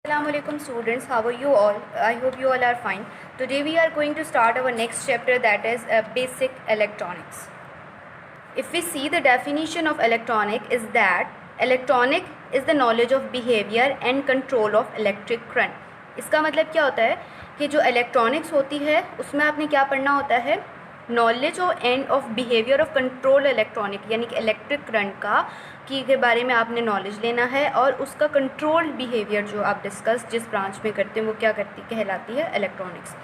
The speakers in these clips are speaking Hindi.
Assalamualaikum students, how are you all? I hope you all are fine. Today we are going to start our next chapter, that is basic electronics. If we see the definition of electronic is that electronic is the knowledge of behavior and control of electric current. इसका मतलब क्या होता है कि जो electronics होती है उसमें आपने क्या पढ़ना होता है, नॉलेज और end of behaviour of control electronic, यानी कि इलेक्ट्रिक करंट का के बारे में आपने नॉलेज लेना है और उसका कंट्रोल बिहेवियर जो आप डिस्कस जिस ब्रांच में करते हैं वो क्या कहलाती है, इलेक्ट्रॉनिक्स.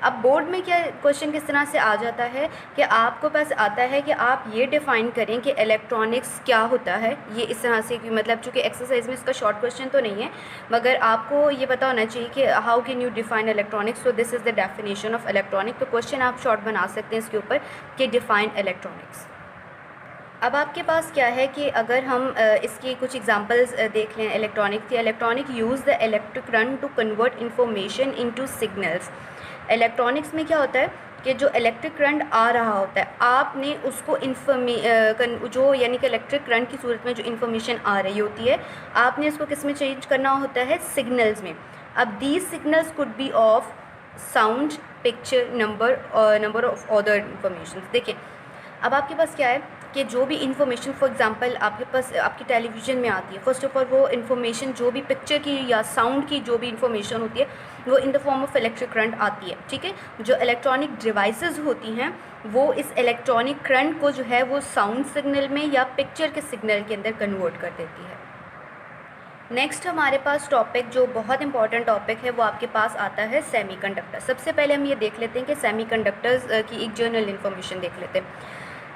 अब बोर्ड में क्या क्वेश्चन किस तरह से आ जाता है कि आपको पास आता है कि आप ये डिफ़ाइन करें कि इलेक्ट्रॉनिक्स क्या होता है. ये इस तरह से कि मतलब चूँकि एक्सरसाइज में इसका शॉर्ट क्वेश्चन तो नहीं है, मगर आपको ये पता होना चाहिए कि how can you define electronics. So this is the definition of electronic. तो क्वेश्चन आप शॉर्ट बना सकते हैं इसके ऊपर कि डिफ़ाइन इलेक्ट्रॉनिक्स. अब आपके पास क्या है कि अगर हम इसकी कुछ एग्जांपल्स देख लें इलेक्ट्रॉनिक की. Electronic use the electric current to convert information into signals. Electronics में क्या होता है कि जो इलेक्ट्रिक करंट आ रहा होता है आपने उसको जो यानी कि इलेक्ट्रिक करंट की सूरत में जो इन्फॉर्मेशन आ रही होती है आपने उसको किस में चेंज करना होता है, सिग्नल्स में. अब these signals could be of sound, picture, number of other information. देखिए अब आपके पास क्या है कि जो भी इन्फॉर्मेशन फॉर एग्जांपल आपके पास आपकी टेलीविज़न में आती है, फर्स्ट ऑफ ऑल वो इन्फॉर्मेशन जो भी पिक्चर की या साउंड की जो भी इन्फॉर्मेशन होती है वो in the form of electric current आती है. ठीक है, जो इलेक्ट्रॉनिक डिवाइसेस होती हैं वो इस इलेक्ट्रॉनिक करंट को जो है वो साउंड सिग्नल में या पिक्चर के सिग्नल के अंदर कन्वर्ट कर देती है. नेक्स्ट हमारे पास टॉपिक जो बहुत इंपॉर्टेंट टॉपिक है वो आपके पास आता है सेमीकंडक्टर. सबसे पहले हम ये देख लेते हैं कि सेमीकंडक्टर्स की एक जनरल इन्फॉर्मेशन देख लेते हैं.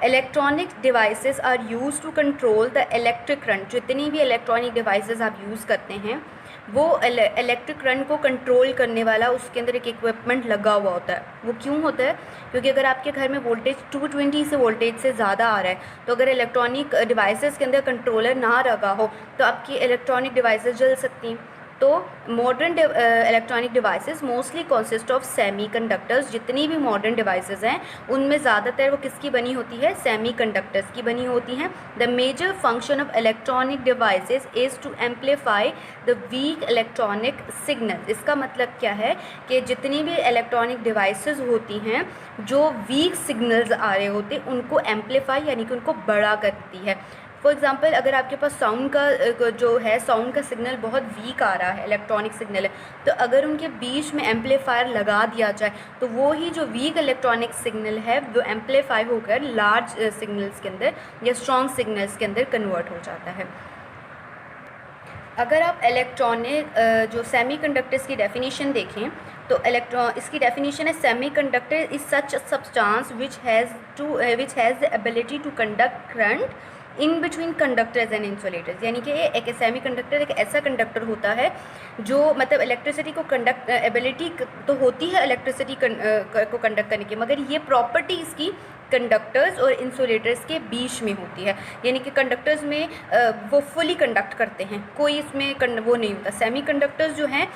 Electronic devices are use to control the electric current. जितनी भी इलेक्ट्रॉनिक डिवाइसेस आप यूज़ करते हैं वो इलेक्ट्रिक करंट को कंट्रोल करने वाला उसके अंदर एक इक्विपमेंट लगा हुआ होता है. वो क्यों होता है? क्योंकि अगर आपके घर में वोल्टेज 220 से वोल्टेज से ज़्यादा आ रहा है तो अगर इलेक्ट्रॉनिक डिवाइसेस के अंदर कंट्रोलर ना लगा हो तो आपकी इलेक्ट्रॉनिक डिवाइसेस जल सकती हैं. तो modern electronic devices mostly consist of semiconductors. जितनी भी मॉडर्न डिवाइसेस हैं उनमें ज़्यादातर वो किसकी बनी होती है, सेमीकंडक्टर्स की बनी होती हैं. The major function of electronic devices is to amplify the weak electronic signal. इसका मतलब क्या है कि जितनी भी इलेक्ट्रॉनिक डिवाइसेस होती हैं जो वीक सिग्नल्स आ रहे होते हैं उनको एम्पलीफाई यानी कि उनको बड़ा करती है. फॉर एग्ज़ाम्पल अगर आपके पास साउंड का जो है साउंड का सिग्नल बहुत वीक आ रहा है, इलेक्ट्रॉनिक सिग्नल है, तो अगर उनके बीच में एम्पलीफायर लगा दिया जाए तो वो ही जो वीक इलेक्ट्रॉनिक सिग्नल है वो एम्पलीफाई होकर लार्ज सिग्नल्स के अंदर या स्ट्रॉन्ग सिग्नल्स के अंदर कन्वर्ट हो जाता है. अगर आप इलेक्ट्रॉनिक जो सेमीकंडक्टर्स की डेफिनेशन देखें तो इसकी डेफिनेशन है semiconductor is such substance which has the ability to conduct current in between conductors and insulators. यानी कि एक सेमीकंडक्टर एक ऐसा कंडक्टर होता है जो मतलब इलेक्ट्रिसिटी को कंडक्ट एबिलिटी तो होती है इलेक्ट्रिसिटी को कंडक्ट करने की, मगर ये प्रॉपर्टी इसकी कंडक्टर्स और इंसुलेटर्स के बीच में होती है. यानी कि कंडक्टर्स में वो फुली कंडक्ट करते हैं, कोई इसमें वो नहीं होता. सेमीकंडक्टर्स जो हैं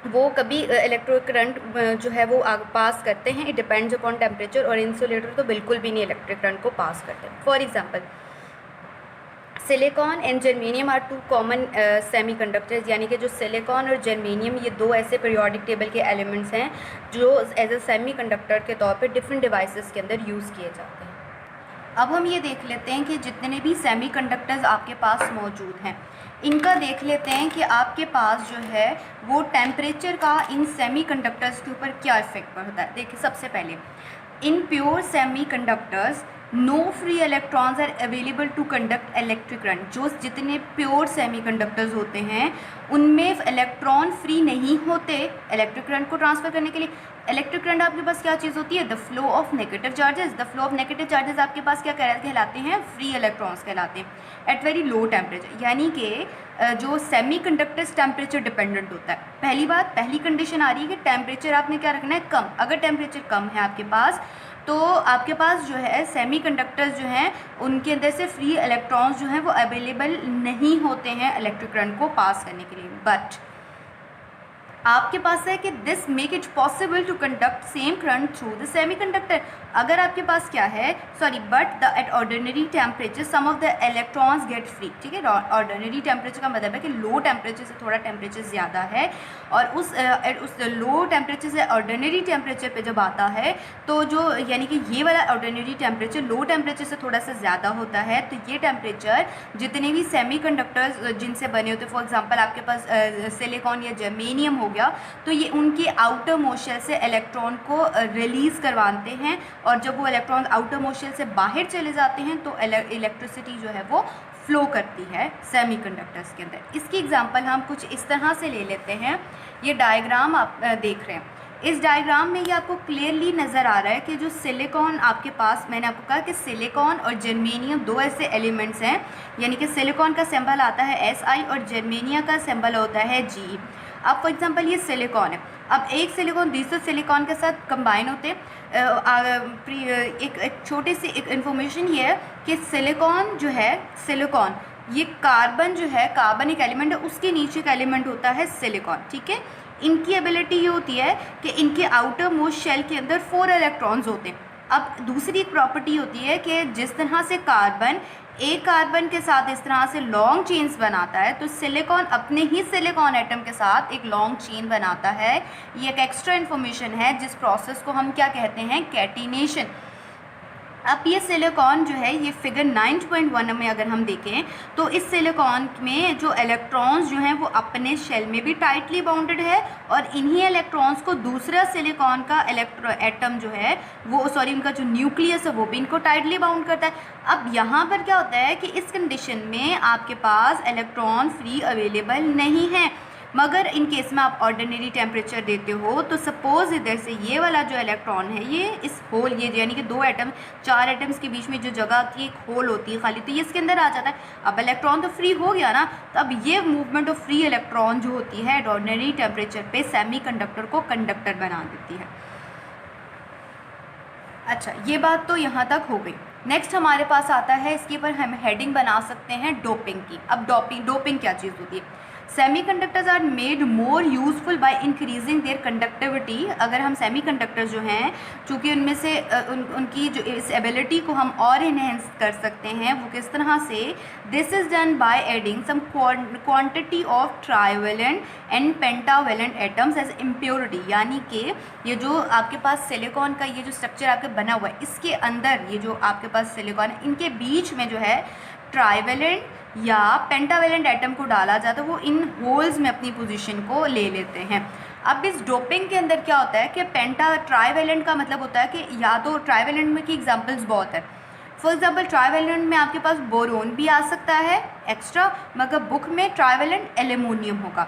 वो कभी इलेक्ट्रिक करंट जो है वो पास करते हैं, इट डिपेंड्स अपॉन टेम्परेचर. और इंसुलेटर तो बिल्कुल भी नहीं इलेक्ट्रिक करंट को पास करते हैं. For example silicon and germanium are two common semiconductors. यानी कि जो सिलिकॉन और जर्मेनियम ये दो ऐसे पीरियोडिक टेबल के एलिमेंट्स हैं जो एज ए सेमीकंडक्टर के तौर पे डिफरेंट डिवाइसेस के अंदर यूज़ किए जाते हैं. अब हम ये देख लेते हैं कि जितने भी सेमीकंडक्टर्स आपके पास मौजूद हैं इनका देख लेते हैं कि आपके पास जो है वो टेम्परेचर का इन सेमीकंडक्टर्स के ऊपर क्या इफेक्ट पड़ता है. देखिए सबसे पहले in pure semiconductors no free electrons are available to conduct electric current. जो जितने प्योर सेमीकंडक्टर्स होते हैं उनमें इलेक्ट्रॉन फ्री नहीं होते इलेक्ट्रिक करंट को ट्रांसफ़र करने के लिए. इलेक्ट्रिक करंट आपके पास क्या चीज़ होती है, the flow of negative charges. The flow of negative charges आपके पास क्या कहलाते हैं, फ्री इलेक्ट्रॉन्स कहलाते हैं एट वेरी लो टेम्परेचर. यानी कि जो सेमीकंडक्टर्स टेम्परेचर डिपेंडेंट होता है. पहली कंडीशन आ रही है कि टेम्परेचर आपने क्या रखना है, कम. अगर टेम्परेचर कम है आपके पास तो आपके पास जो है सेमीकंडक्टर्स जो हैं उनके अंदर से फ्री इलेक्ट्रॉन्स जो हैं वो अवेलेबल नहीं होते हैं इलेक्ट्रिक करंट को पास करने के लिए. बट आपके पास है कि this make it possible to conduct same current through the semiconductor. अगर आपके पास क्या है, sorry, but the at ordinary temperature some of the electrons get free. ठीक है, ऑर्डिनरी टेम्परेचर का मतलब है कि लो टेम्परेचर से थोड़ा टेम्परेचर ज़्यादा है, और उस लो टेम्परेचर से ऑर्डिनरी टेम्परेचर पे जब आता है तो जो यानी कि ये वाला ऑर्डिनरी टेम्परेचर लो टेम्परेचर से थोड़ा सा ज़्यादा होता है, तो ये टेम्परेचर जितने भी सेमीकंडक्टर्स जिनसे बने होते हैं, फॉर एग्जांपल आपके पास सिलिकॉन या जर्मेनियम हो गया, तो ये उनकी आउटर मोस्ट शेल से इलेक्ट्रॉन को रिलीज़ करवाते हैं, और जब वो इलेक्ट्रॉन आउटर मोस्ट शेल से बाहर चले जाते हैं तो इलेक्ट्रिसिटी जो है वो फ्लो करती है सेमीकंडक्टर्स के अंदर। इसकी एग्जांपल हम कुछ इस तरह से ले लेते हैं। ये डायग्राम आप देख रहे हैं, इस डायग्राम में ये आपको क्लियरली नज़र आ रहा है कि जो सिलिकॉन आपके पास, मैंने आपको कहा कि सिलिकॉन और जर्मेनियम दो ऐसे एलिमेंट्स हैं, यानी कि सिलिकॉन का सिंबल आता है SI और जर्मेनिया का सिंबल होता है Ge। अब फॉर एग्जांपल ये सिलिकॉन है, अब एक सिलिकॉन दूसरे सिलिकॉन के साथ कंबाइन होते हैं। एक छोटी सी एक इन्फॉर्मेशन ये है कि सिलिकॉन जो है, सिलिकॉन ये कार्बन जो है, कार्बन एक एलिमेंट है, उसके नीचे का एलिमेंट होता है सिलिकॉन। ठीक है, इनकी एबिलिटी ये होती है कि इनके आउटर मोस्ट शेल के अंदर 4 इलेक्ट्रॉन्स होते हैं। अब दूसरी एक प्रॉपर्टी होती है कि जिस तरह से कार्बन एक कार्बन के साथ इस तरह से लॉन्ग चेन्स बनाता है, तो सिलिकॉन अपने ही सिलिकॉन एटम के साथ एक लॉन्ग चेन बनाता है। ये एक एक्स्ट्रा इन्फॉर्मेशन है जिस प्रोसेस को हम क्या कहते हैं, कैटिनेशन। अब ये सिलिकॉन जो है, ये फिगर 9.1 में अगर हम देखें तो इस सिलिकॉन में जो इलेक्ट्रॉन्स जो हैं वो अपने शेल में भी टाइटली बाउंडेड है, और इन्हीं इलेक्ट्रॉन्स को दूसरा सिलिकॉन का एटम जो है वो, सॉरी, उनका जो न्यूक्लियस है वो भी इनको टाइटली बाउंड करता है। अब यहाँ पर क्या होता है कि इस कंडीशन में आपके पास इलेक्ट्रॉन फ्री अवेलेबल नहीं है, मगर इन केस में आप ऑर्डिनरी टेम्परेचर देते हो तो सपोज इधर से ये वाला जो इलेक्ट्रॉन है, ये इस होल, ये यानी कि 2 एटम 4 एटम्स के बीच में जो जगह आती है, एक होल होती है खाली, तो ये इसके अंदर आ जाता है। अब इलेक्ट्रॉन तो फ्री हो गया ना, तो अब ये मूवमेंट ऑफ फ्री इलेक्ट्रॉन जो होती है ऑर्डिनरी टेम्परेचर पे सेमीकंडक्टर को कंडक्टर बना देती है। अच्छा, ये बात तो यहाँ तक हो गई। नेक्स्ट हमारे पास आता है, इसके ऊपर हम हेडिंग बना सकते हैं डोपिंग की। अब डोपिंग क्या चीज़ होती है? Semiconductors are made more useful by increasing their conductivity. अगर हम सेमीकंडक्टर्स जो हैं, चूँकि उनमें से उनकी जो इस एबिलिटी को हम और इन्हेंस कर सकते हैं, वो किस तरह से? This is done by adding some quantity of trivalent and pentavalent atoms as impurity. यानी कि ये जो आपके पास सिलिकॉन का ये जो स्ट्रक्चर आपके बना हुआ है, इसके अंदर ये जो आपके पास सिलिकॉन है, इनके बीच में जो है ट्राइवेलेंट या पेंटावेलेंट एटम को डाला जाता है, वो इन होल्स में अपनी पोजीशन को ले लेते हैं। अब इस डोपिंग के अंदर क्या होता है कि ट्राइवेलेंट का मतलब होता है कि या तो ट्राइवेलेंट में की एग्जांपल्स बहुत है। फॉर एग्जांपल ट्राइवेलेंट में आपके पास बोरोन भी आ सकता है एक्स्ट्रा, मगर बुक में ट्राइवेलेंट एल्यूमिनियम होगा।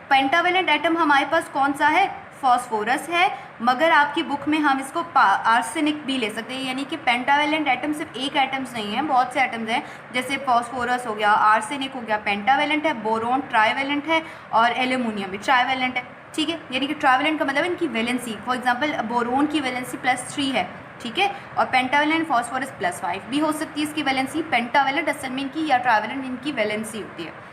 पेंटावेलेंट एटम हमारे पास कौन सा है? फॉस्फोरस है, मगर आपकी बुक में हम इसको आर्सेनिक भी ले सकते हैं। यानी कि पेंटावेलेंट एटम सिर्फ एक एटम्स नहीं है, बहुत से एटम्स हैं, जैसे फॉस्फोरस हो गया, आर्सेनिक हो गया, पेंटावेलेंट है, बोरोन ट्राइवेलेंट है, और एल्यूमिनियम भी ट्राइवेलेंट है। ठीक है, यानी कि ट्राइवेलेंट का मतलब इनकी वैलेंसी, फॉर एग्जांपल बोरोन की वैलेंसी +3 है, ठीक है, और पेंटावेलेंट फॉस्फोरस +5 भी हो सकती है इसकी वैलेंसी। पेंटावेलेंट असल में इनकी या ट्राइवेलेंट इनकी वैलेंसी होती है।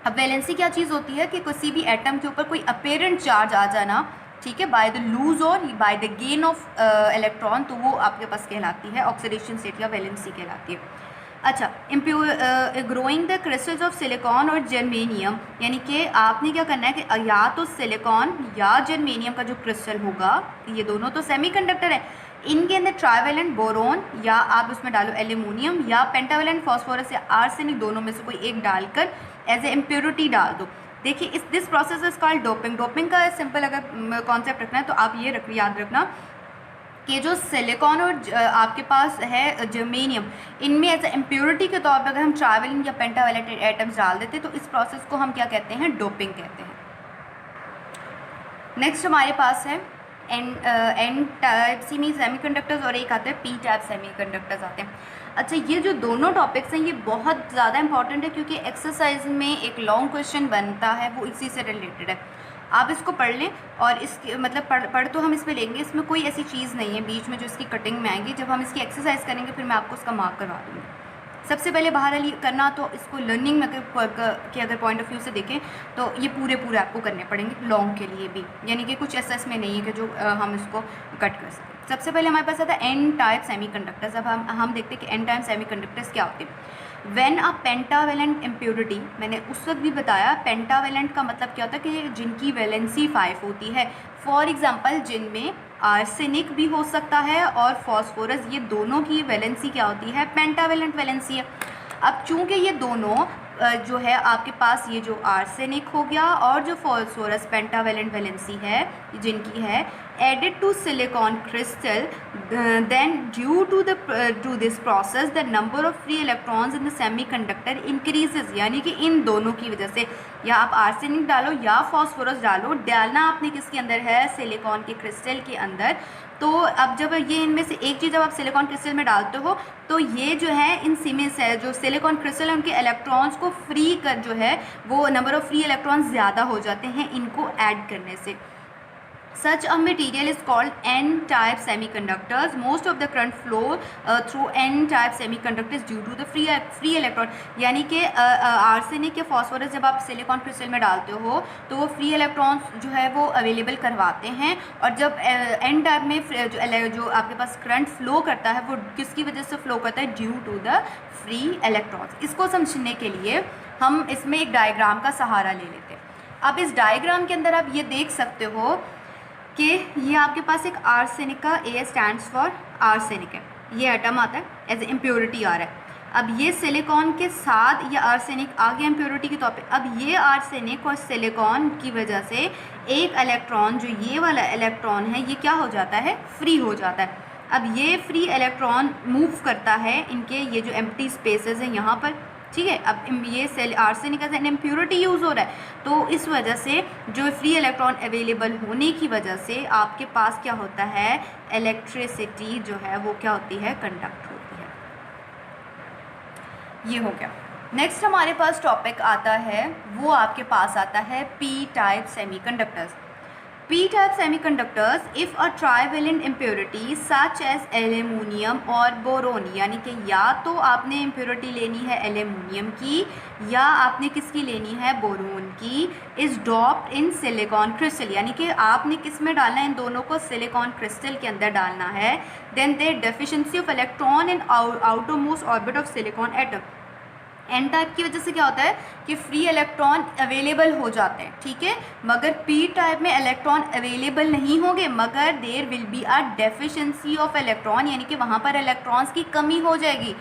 अब वैलेंसी क्या चीज़ होती है कि किसी भी एटम के ऊपर कोई अपेरेंट चार्ज आ जाना, ठीक है, बाय द लूज और by the gain of electron, तो वो आपके पास कहलाती है ऑक्सीडेशन स्टेट या वैलेंसी कहलाती है। अच्छा, growing the crystals of silicon और जर्मेनियम, यानी कि आपने क्या करना है कि या तो सिलिकॉन या जर्मेनियम का जो क्रिस्टल होगा, ये दोनों तो सेमीकंडक्टर है, इनके अंदर ट्राइवेलेंट बोरोन या आप उसमें डालो एल्यूमिनियम या पेंटावेलेंट फॉस्फोरस या आर्सेनिक, दोनों में से कोई एक डालकर एज ए इम्प्योरिटी डाल दो। देखिए, this process is called doping. Doping का सिंपल अगर कॉन्सेप्ट रखना है तो आप ये याद रखना कि जो सिलिकॉन और आपके पास है जर्मेनियम, इनमें एज ए इम्प्योरिटी के तौर पर अगर हम ट्राइवेलेंट या पेंटावेलेंट एटम्स डाल देते तो इस प्रोसेस को हम क्या कहते हैं? डोपिंग कहते हैं। नेक्स्ट हमारे पास है एन टाइप सेमीकंडक्टर्स और एक आते हैं पी टाइप सेमीकंडक्टर्स आते हैं। अच्छा, ये जो दोनों टॉपिक्स हैं ये बहुत ज़्यादा इंपॉर्टेंट है, क्योंकि एक्सरसाइज में एक लॉन्ग क्वेश्चन बनता है वो इसी से रिलेटेड है। आप इसको पढ़ लें, और इसके मतलब पढ़ तो हम इसमें लेंगे, इसमें कोई ऐसी चीज़ नहीं है बीच में जो इसकी कटिंग में आएगी। जब हम इसकी एक्सरसाइज करेंगे फिर मैं आपको उसका मार्क करवा दूँगी। सबसे पहले बहरहाल करना तो इसको लर्निंग में के अगर पॉइंट ऑफ व्यू से देखें तो ये पूरे आपको करने पड़ेंगे लॉन्ग के लिए भी, यानी कि कुछ ऐसा इसमें नहीं है कि जो हम इसको कट कर सकें। सबसे पहले हमारे पास आता है एन टाइप सेमीकंडक्टर्स। अब हम देखते हैं कि एन टाइप सेमीकंडक्टर्स क्या होते हैं। व्हेन अ पेंटावेलेंट इम्प्योरिटी, मैंने उस वक्त भी बताया पेंटावेलेंट का मतलब क्या होता है कि जिनकी वैलेंसी 5 होती है। फॉर एग्जांपल जिनमें आर्सेनिक भी हो सकता है और फॉस्फोरस, ये दोनों की वैलेंसी क्या होती है, पेंटावेलेंट वैलेंसी है। अब चूंकि ये दोनों जो है आपके पास ये जो आर्सेनिक हो गया और जो फॉस्फोरस पेंटावेलेंट वैलेंसी है जिनकी है, added to silicon crystal, then due to this process the number of free electrons in the semiconductor increases. यानी कि इन दोनों की वजह से, या आप आर्सेनिक डालो या फॉस्फोरस डालो, डालना आपने किसके अंदर है, सिलिकॉन के क्रिस्टल के अंदर। तो अब जब ये इनमें से एक चीज़ जब आप सिलिकॉन क्रिस्टल में डालते हो तो ये जो है इन सीमेंस है, जो सिलिकॉन क्रिस्टल है उनके इलेक्ट्रॉन्स को फ्री कर जो है वो नंबर ऑफ़ फ्री इलेक्ट्रॉन्स ज़्यादा हो जाते हैं इनको ऐड करने से। Such a material is called N-type semiconductors. Most of the current flow through N-type semiconductors due to the free electron. यानी कि आर्सेनिक या फॉस्फोरस जब आप सिलिकॉन क्रिस्टल में डालते हो तो वो फ्री इलेक्ट्रॉन्स जो है वो अवेलेबल करवाते हैं, और जब N टाइप में जो आपके पास करंट फ्लो करता है वो किसकी वजह से फ्लो करता है, due to the free electrons. इसको समझने के लिए हम इसमें एक डायग्राम का सहारा ले लेते हैं। अब इस डायग्राम के अंदर आप ये देख सकते हो कि ये आपके पास एक आर्सेनिक का, ए स्टैंड्स फॉर आर्सेनिक है, ये एटम आता है एज ए इम्प्योरिटी आ रहा है। अब ये सिलिकॉन के साथ ये आर्सेनिक आ गया इम्प्योरिटी के तौर पे। अब ये आर्सेनिक और सिलिकॉन की वजह से एक इलेक्ट्रॉन, जो ये वाला इलेक्ट्रॉन है, ये क्या हो जाता है, फ्री हो जाता है। अब ये फ्री इलेक्ट्रॉन मूव करता है इनके ये जो एम्प्टी स्पेसेस हैं यहाँ पर, ठीक है। अब ये arsenic as an impurity use हो रहा है, तो इस वजह से जो फ्री इलेक्ट्रॉन अवेलेबल होने की वजह से आपके पास क्या होता है, इलेक्ट्रिसिटी जो है वो क्या होती है, कंडक्ट होती है। ये हो गया। नेक्स्ट हमारे पास टॉपिक आता है, वो आपके पास आता है P type semiconductors. P-type semiconductors, if a trivalent impurity such as aluminium और बोरोन, यानी कि या तो आपने इम्प्योरिटी लेनी है एल्यूमिनियम की या आपने किसकी लेनी है, बोरोन की, is dropped in silicon crystal, यानी कि आपने किस में डालना है, इन दोनों को सिलिकॉन क्रिस्टल के अंदर डालना है। Then there deficiency of electron in outermost orbit of silicon atom. N type की वजह से क्या होता है कि फ्री इलेक्ट्रॉन अवेलेबल हो जाते हैं, ठीक है, मगर पी टाइप में इलेक्ट्रॉन अवेलेबल नहीं होंगे, मगर there will be a deficiency of electron, यानी कि वहाँ पर इलेक्ट्रॉन्स की कमी हो जाएगी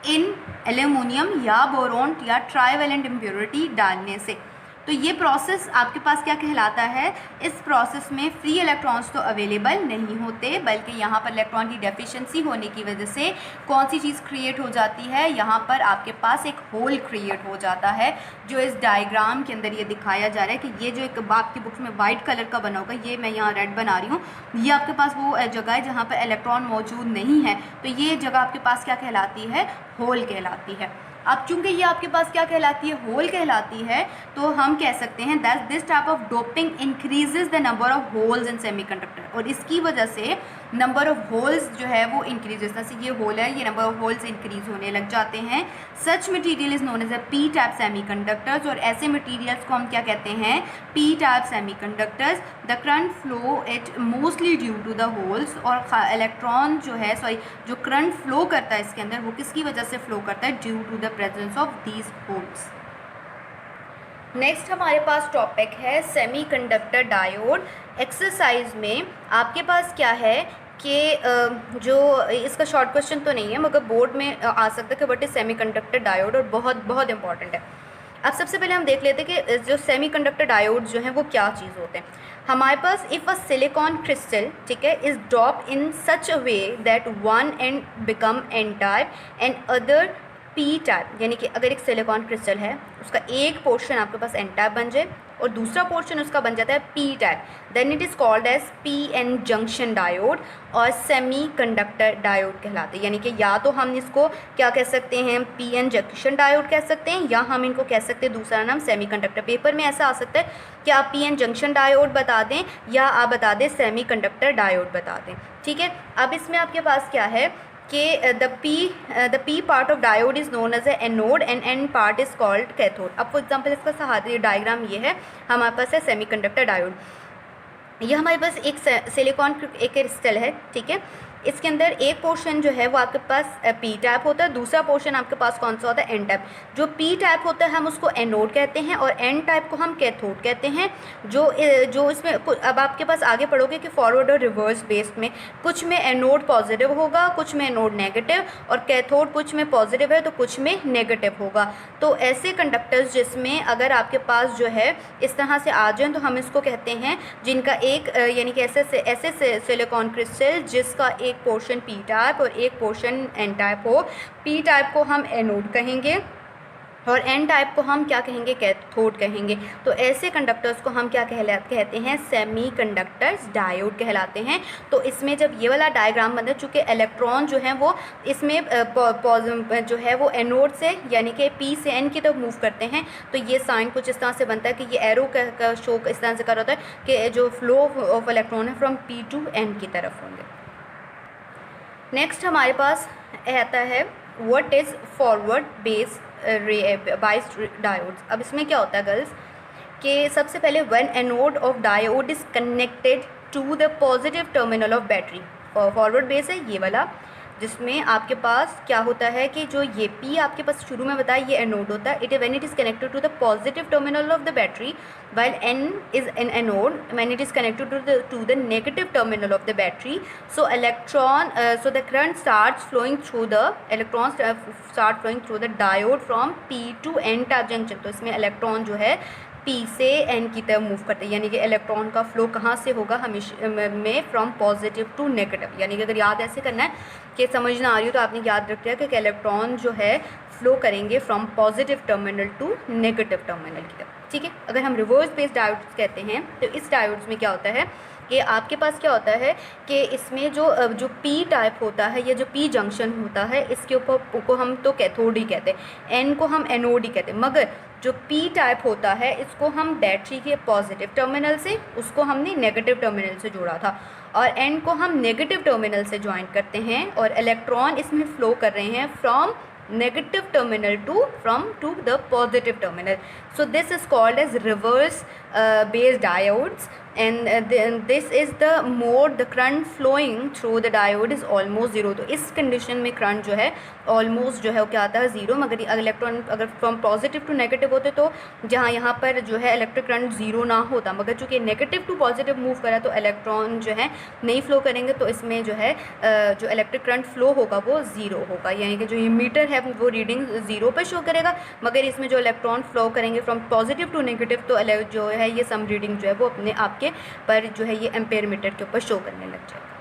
इन एल्यूमिनियम या बोरोन या ट्राइवेलेंट इम्प्योरिटी डालने से। तो ये प्रोसेस आपके पास क्या कहलाता है, इस प्रोसेस में फ्री इलेक्ट्रॉन्स तो अवेलेबल नहीं होते, बल्कि यहाँ पर इलेक्ट्रॉन की डेफिशिएंसी होने की वजह से कौन सी चीज़ क्रिएट हो जाती है, यहाँ पर आपके पास एक होल क्रिएट हो जाता है, जो इस डायग्राम के अंदर ये दिखाया जा रहा है कि ये जो एक आपकी बुक्स में वाइट कलर का बना होगा, ये मैं यहाँ रेड बना रही हूँ, ये आपके पास वो जगह है जहाँ पर इलेक्ट्रॉन मौजूद नहीं है, तो ये जगह आपके पास क्या कहलाती है, होल कहलाती है। अब चूंकि ये आपके पास क्या कहलाती है, होल कहलाती है, तो हम कह सकते हैं that this type of doping increases the number of holes in semiconductor, और इसकी वजह से नंबर ऑफ होल्स जो है वो इंक्रीजेस, जैसे ये होल है, ये नंबर ऑफ होल्स इंक्रीज होने लग जाते हैं। Such material is known as a P type semiconductors, और ऐसे मटीरियल्स को हम क्या कहते हैं, P type semiconductors. The current flow it mostly due to the holes, और इलेक्ट्रॉन जो है जो करंट फ्लो करता है इसके अंदर वो किसकी वजह से फ्लो करता है, due to the presence of these holes. Next हमारे पास टॉपिक है सेमीकंडक्टर डायोड। एक्सरसाइज में आपके पास क्या है कि जो इसका शॉर्ट क्वेश्चन तो नहीं है मगर बोर्ड में आ सकता है कि व्हाट इज सेमीकंडक्टर डायोड, और बहुत बहुत इंपॉर्टेंट है। अब सबसे पहले हम देख लेते हैं कि जो सेमीकंडक्टर डायोड जो हैं वो क्या चीज़ होते हैं। हमारे पास इफ़ अ सिलिकॉन क्रिस्टल, ठीक है, is drop in such a way that one and become an type and other P type, यानी कि अगर एक सिलिकॉन क्रिस्टल है उसका एक पोर्शन आपके पास एन टाइप बन जाए और दूसरा पोर्शन उसका बन जाता है P type, then it is called as P N junction diode और सेमीकंडक्टर डायोड कहलाते हैं। यानी कि या तो हम इसको क्या कह सकते हैं, पी एन जंक्शन डायोड कह सकते हैं, या हम इनको कह सकते हैं दूसरा नाम सेमीकंडक्टर। पेपर में ऐसा आ सकता है कि आप पी एन जंक्शन डायोड बता दें या आप बता दें सेमीकंडक्टर डायोड बता दें, ठीक है। अब इसमें आपके पास क्या है कि the P part of diode is known as a anode and N part is called cathode. अब फॉर एग्जांपल इसका सहारा डायग्राम ये है, हमारे पास है सेमीकंडक्टर डायोड। ये हमारे पास एक सिलिकॉन एक क्रिस्टल है, ठीक है। इसके अंदर एक पोर्शन जो है वो आपके पास पी टाइप होता है, दूसरा पोर्शन आपके पास कौन सा होता है, एन टाइप। जो पी टाइप होता है हम उसको एनोड कहते हैं और एन टाइप को हम कैथोड कहते हैं। जो इसमें अब आपके पास आगे पढ़ोगे कि फॉरवर्ड और रिवर्स बेस्ड में कुछ में एनोड पॉजिटिव होगा, कुछ में एनोड नेगेटिव, और कैथोड कुछ में पॉजिटिव है तो कुछ में नेगेटिव होगा। तो ऐसे कंडक्टर्स जिसमें अगर आपके पास जो है इस तरह से आ जाए तो हम इसको कहते हैं जिनका एक यानी कि ऐसे सिलिकॉन क्रिस्टल जिसका एक पोर्शन पी टाइप और एक पोर्शन एन टाइप हो। पी टाइप को हम एनोड कहेंगे और एन टाइप को हम क्या कहेंगे, कैथोड कहेंगे। तो ऐसे कंडक्टर्स को हम क्या कहते हैं, सेमीकंडक्टर्स डायोड कहलाते हैं। तो इसमें जब ये वाला डायग्राम बनता है, चूँकि इलेक्ट्रॉन जो हैं वो इसमें जो है वो एनोड से यानी कि पी से एन की तरफ मूव करते हैं, तो ये साइन कुछ इस तरह से बनता है कि ये एरो का शो इस तरह से कर होता है कि जो फ्लो ऑफ इलेक्ट्रॉन है फ्रॉम पी टू एन की तरफ होंगे। नेक्स्ट हमारे पास आता है what is forward base biased diodes. अब इसमें क्या होता है गर्ल्स कि सबसे पहले when anode of diode is connected to the positive terminal of battery, forward base है ये वाला, जिसमें आपके पास क्या होता है कि जो ये पी आपके पास शुरू में बताया ये एनोड होता है, when it is connected to the positive terminal of the battery, while n is an anode when it is connected to the negative terminal of the battery. So the current starts flowing through the electrons start flowing through the diode from p to n type junction। तो इसमें इलेक्ट्रॉन जो है P से N की तरफ मूव करते हैं, यानी कि इलेक्ट्रॉन का फ्लो कहाँ से होगा, हमेशा में फ्रॉम पॉजिटिव टू नेगेटिव। यानी कि अगर याद ऐसे करना है कि समझ ना आ रही हो तो आपने याद रख लिया कि इलेक्ट्रॉन जो है फ्लो करेंगे from positive terminal to negative terminal की तरफ, ठीक है। अगर हम रिवर्स बेस डायोड्स कहते हैं तो इस डायोड्स में क्या होता है कि आपके पास क्या होता है कि इसमें जो पी टाइप होता है या जो पी जंक्शन होता है इसके ऊपर को हम तो कैथोड ही कहते हैं, एन को हम एनोड ही कहते हैं। मगर जो पी टाइप होता है इसको हम बैटरी के पॉजिटिव टर्मिनल से, उसको हमने नेगेटिव टर्मिनल से जोड़ा था, और एन को हम नेगेटिव टर्मिनल से ज्वाइन करते हैं और इलेक्ट्रॉन इसमें फ्लो कर रहे हैं from negative terminal to the positive terminal. So this is called as reverse based diodes, and this is the mode the current flowing through the diode is almost zero। तो इस कंडीशन में करंट जो है ऑलमोस्ट जो है वो क्या आता है, ज़ीरो। मगर इलेक्ट्रॉन अगर फ्रॉम पॉजिटिव टू नेगेटिव होते तो जहाँ यहाँ पर जो है इलेक्ट्रिक करंट ज़ीरो ना होता, मगर चूँकि नेगेटिव टू पॉजिटिव मूव करा तो इलेक्ट्रॉन जो है नहीं फ्लो करेंगे, तो इसमें जो है जो इलेक्ट्रिक करंट फ्लो होगा वो ज़ीरो होगा। यानी कि जो ये मीटर है वो रीडिंग ज़ीरो पर शो करेगा, मगर इसमें जो इलेक्ट्रॉन फ्लो करेंगे फ्रॉम पॉजिटिव टू नेगेटिव तो जो है ये सम रीडिंग जो है वो अपने आपके पर जो है ये एम्पेयर मीटर के ऊपर शो करने लग जाएगा।